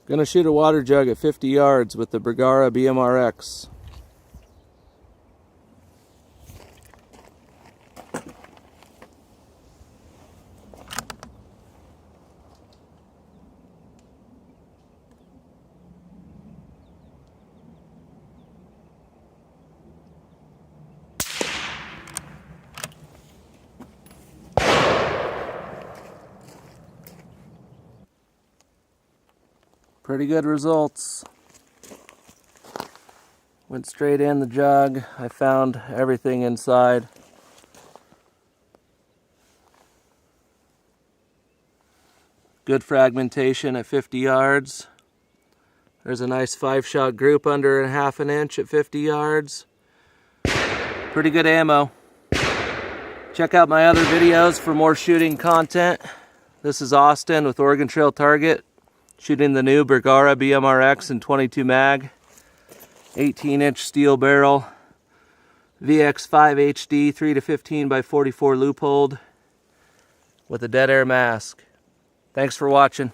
Gonna shoot a water jug at 50 yards with the Bergara BMR-X. Pretty good results. Went straight in the jug. I found everything inside. Good fragmentation at 50 yards. There's a nice 5-shot group under a ½ an inch at 50 yards. Pretty good ammo. Check out my other videos for more shooting content. This is Austin with Oregon Trail Target, shooting the new Bergara BMR-X in 22 mag, 18-inch steel barrel, VX5 HD 3-15 by 44 loop hold with a dead air mask. Thanks for watching.